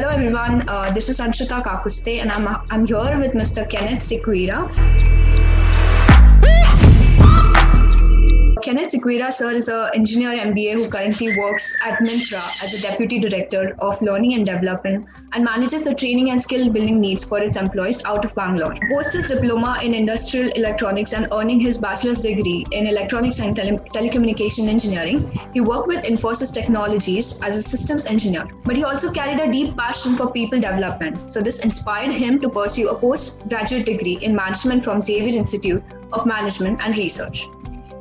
Hello everyone, this is Anshita Kakuste and I'm here with Mr. Kenneth Sequeira. Kenneth Sequeira, sir, is an engineer-MBA who currently works at Myntra as a Deputy Director of Learning and Development and manages the training and skill building needs for its employees out of Bangalore. Post his diploma in industrial electronics and earning his bachelor's degree in electronics and telecommunication engineering, he worked with Infosys Technologies as a systems engineer. But he also carried a deep passion for people development. So this inspired him to pursue a postgraduate degree in management from Xavier Institute of Management and Research.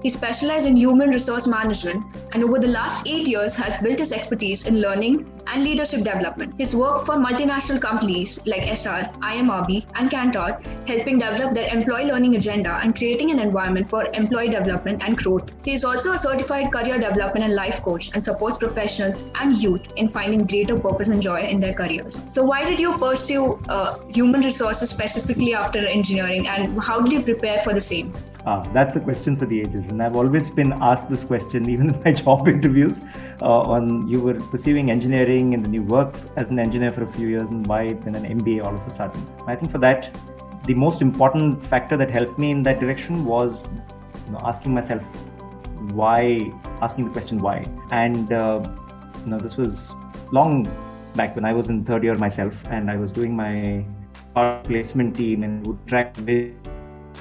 He specialized in human resource management and over the last 8 years has built his expertise in learning and leadership development. His work for multinational companies like SR, IMRB and Cantor, helping develop their employee learning agenda and creating an environment for employee development and growth. He is also a certified career development and life coach and supports professionals and youth in finding greater purpose and joy in their careers. So why did you pursue human resources specifically after engineering and how did you prepare for the same? That's a question for the ages, and I've always been asked this question even in my job interviews on you were pursuing engineering and then you worked as an engineer for a few years and why then an MBA all of a sudden. I think for that, the most important factor that helped me in that direction was asking myself why, asking the question why. And this was long back when I was in third year myself and I was doing my placement team and would track with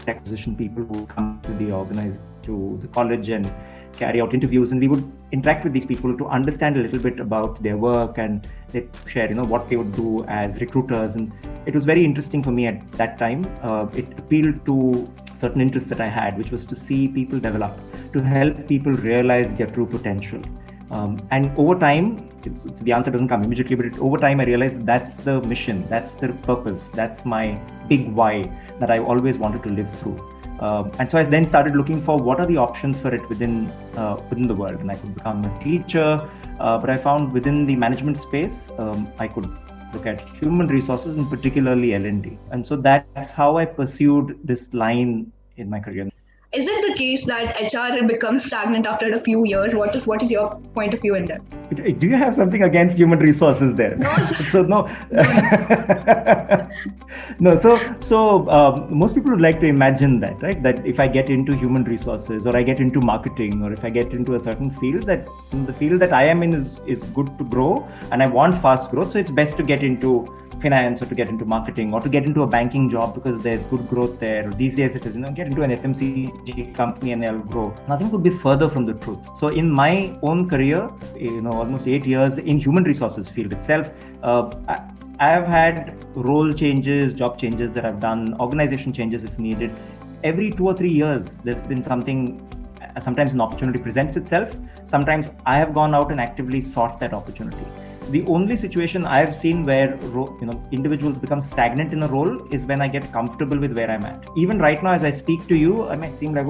acquisition people who come to the college and carry out interviews, and we would interact with these people to understand a little bit about their work and they share what they would do as recruiters. And it was very interesting for me at that time. It appealed to certain interests that I had, which was to see people develop, to help people realize their true potential. And over time, the answer doesn't come immediately, but over time I realized that's the mission, that's the purpose, that's my big why that I always wanted to live through. And so I then started looking for what are the options for it within the world. And I could become a teacher, but I found within the management space, I could look at human resources and particularly L&D. And so that's how I pursued this line in my career. Is it the case that HR becomes stagnant after a few years? What is your point of view in that? Do you have something against human resources there? No. So no. No. So most people would like to imagine that, right? That if I get into human resources or I get into marketing or if I get into a certain field, that the field that I am in is good to grow and I want fast growth. So it's best to get into finance or to get into marketing or to get into a banking job because there's good growth there. These days it is, get into an FMCG company and I'll grow. Nothing could be further from the truth. So in my own career, almost 8 years in human resources field itself, I have had role changes, job changes that I've done, organization changes if needed. Every 2 or 3 years, there's been something. Sometimes an opportunity presents itself. Sometimes I have gone out and actively sought that opportunity. The only situation I have seen where individuals become stagnant in a role is when I get comfortable with where I'm at. Even right now, as I speak to you, I might seem like,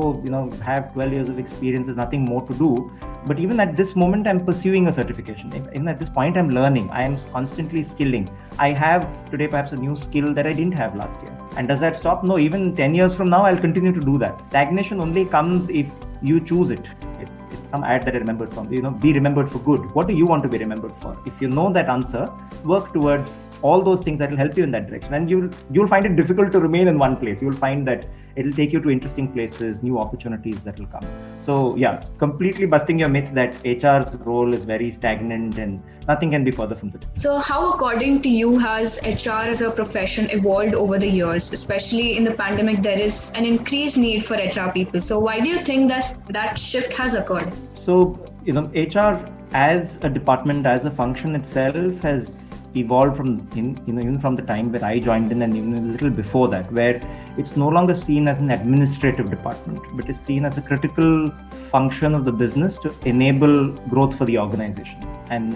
have 12 years of experience, there's nothing more to do. But even at this moment, I'm pursuing a certification. Even at this point, I'm learning. I am constantly skilling. I have today perhaps a new skill that I didn't have last year. And does that stop? No, even 10 years from now, I'll continue to do that. Stagnation only comes if you choose it. It's some ad that I remembered from, be remembered for good. What do you want to be remembered for? If you know that answer, work towards all those things that will help you in that direction. And you'll find it difficult to remain in one place. You'll find that it'll take you to interesting places, new opportunities that will come. So yeah, completely busting your myth that HR's role is very stagnant and nothing can be further from the truth. So how, according to you, has HR as a profession evolved over the years? Especially in the pandemic, there is an increased need for HR people. So why do you think that shift has occurred? So, HR as a department, as a function itself has evolved from even from the time when I joined in and even a little before that, where it's no longer seen as an administrative department, but is seen as a critical function of the business to enable growth for the organization. And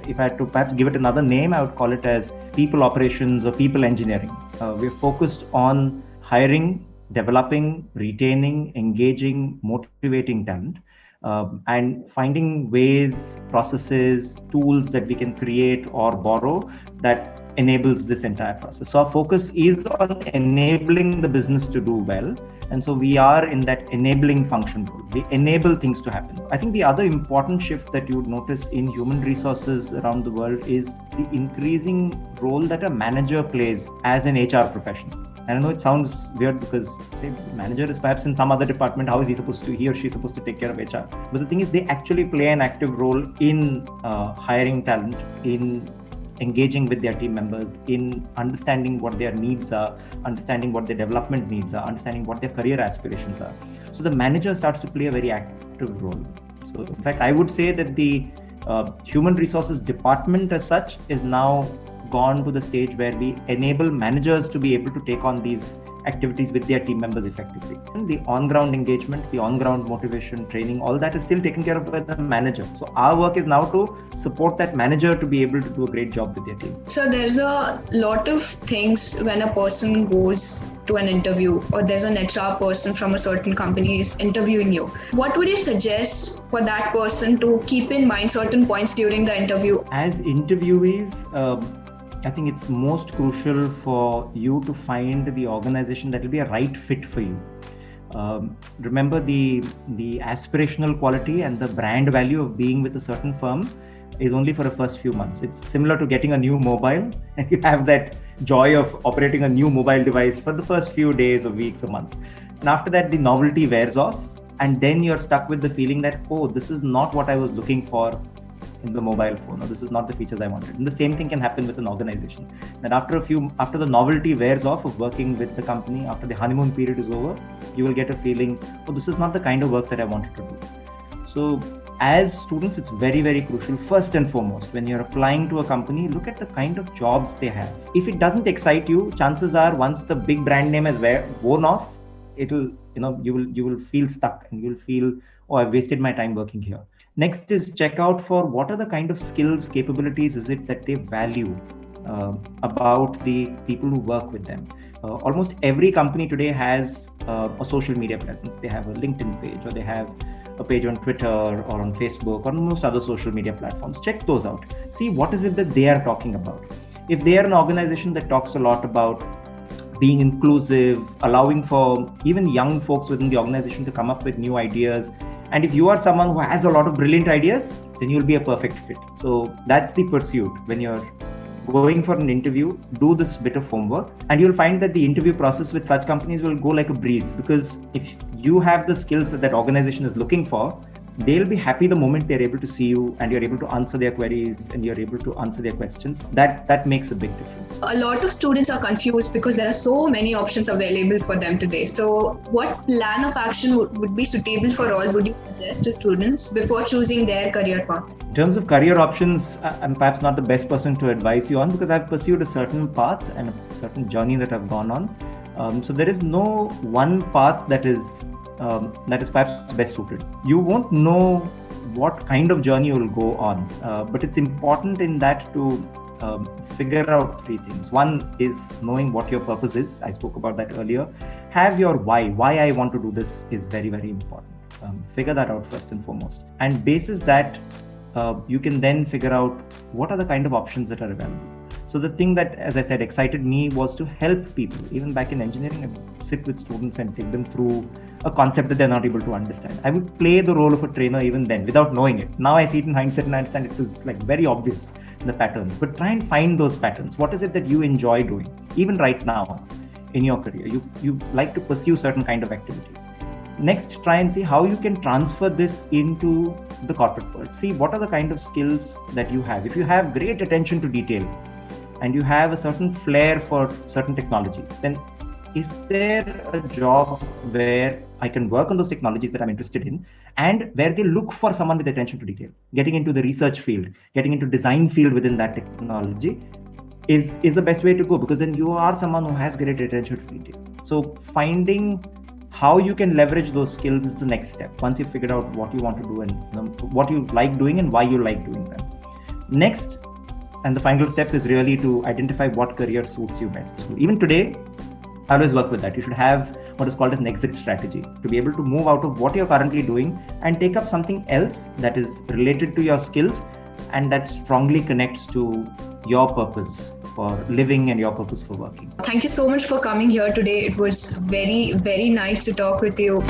if I had to perhaps give it another name, I would call it as people operations or people engineering. We're focused on hiring, developing, retaining, engaging, motivating talent. And finding ways, processes, tools that we can create or borrow that enables this entire process. So our focus is on enabling the business to do well. And so we are in that enabling function role. We enable things to happen. I think the other important shift that you would notice in human resources around the world is the increasing role that a manager plays as an HR professional. And I know it sounds weird because, say, the manager is perhaps in some other department. How is he or she supposed to take care of HR? But the thing is, they actually play an active role in hiring talent, in engaging with their team members, in understanding what their needs are, understanding what their development needs are, understanding what their career aspirations are. So the manager starts to play a very active role. So in fact, I would say that the human resources department as such is now gone to the stage where we enable managers to be able to take on these activities with their team members effectively. And the on-ground engagement, the on-ground motivation, training, all that is still taken care of by the manager. So our work is now to support that manager to be able to do a great job with their team. So there's a lot of things when a person goes to an interview, or there's an HR person from a certain company is interviewing you. What would you suggest for that person to keep in mind certain points during the interview? As interviewees, I think it's most crucial for you to find the organization that will be a right fit for you. Remember the aspirational quality and the brand value of being with a certain firm is only for the first few months. It's similar to getting a new mobile, and you have that joy of operating a new mobile device for the first few days or weeks or months. And after that, the novelty wears off, and then you're stuck with the feeling that, oh, this is not what I was looking for in the mobile phone, or this is not the features I wanted. And the same thing can happen with an organization. That after the novelty wears off of working with the company, after the honeymoon period is over, you will get a feeling, oh, this is not the kind of work that I wanted to do. So as students, it's very, very crucial. First and foremost, when you're applying to a company, look at the kind of jobs they have. If it doesn't excite you, chances are once the big brand name has worn off, you will feel stuck and you'll feel, oh, I've wasted my time working here. Next is check out for what are the kind of skills, capabilities is it that they value about the people who work with them. Almost every company today has a social media presence. They have a LinkedIn page, or they have a page on Twitter or on Facebook or most other social media platforms. Check those out. See what is it that they are talking about. If they are an organization that talks a lot about being inclusive, allowing for even young folks within the organization to come up with new ideas, and if you are someone who has a lot of brilliant ideas, then you'll be a perfect fit. So that's the pursuit. When you're going for an interview, do this bit of homework, and you'll find that the interview process with such companies will go like a breeze, because if you have the skills that that organization is looking for, they'll be happy the moment they're able to see you and you're able to answer their queries and you're able to answer their questions. That makes a big difference. A lot of students are confused because there are so many options available for them today. So what plan of action would be suitable for all would you suggest to students before choosing their career path? In terms of career options, I'm perhaps not the best person to advise you on, because I've pursued a certain path and a certain journey that I've gone on. So there is no one path that is perhaps best suited. You won't know what kind of journey you will go on, but it's important in that to figure out three things. One is knowing what your purpose is. I spoke about that earlier. Have your why. Why I want to do this is very, very important. Figure that out first and foremost. And basis that, you can then figure out what are the kind of options that are available. So the thing that, as I said, excited me was to help people. Even back in engineering, I would sit with students and take them through a concept that they're not able to understand. I would play the role of a trainer even then without knowing it. Now I see it in hindsight and I understand it was like very obvious in the patterns. But try and find those patterns. What is it that you enjoy doing? Even right now in your career, you like to pursue certain kind of activities. Next, try and see how you can transfer this into the corporate world. See what are the kind of skills that you have. If you have great attention to detail and you have a certain flair for certain technologies, then is there a job where I can work on those technologies that I'm interested in and where they look for someone with attention to detail? Getting into the research field, getting into design field within that technology is the best way to go, because then you are someone who has great attention to detail. So finding how you can leverage those skills is the next step. Once you've figured out what you want to do and what you like doing and why you like doing them. Next, and the final step is really to identify what career suits you best. So even today, I always work with that. You should have what is called as an exit strategy to be able to move out of what you're currently doing and take up something else that is related to your skills and that strongly connects to your purpose for living and your purpose for working. Thank you so much for coming here today. It was very, very nice to talk with you.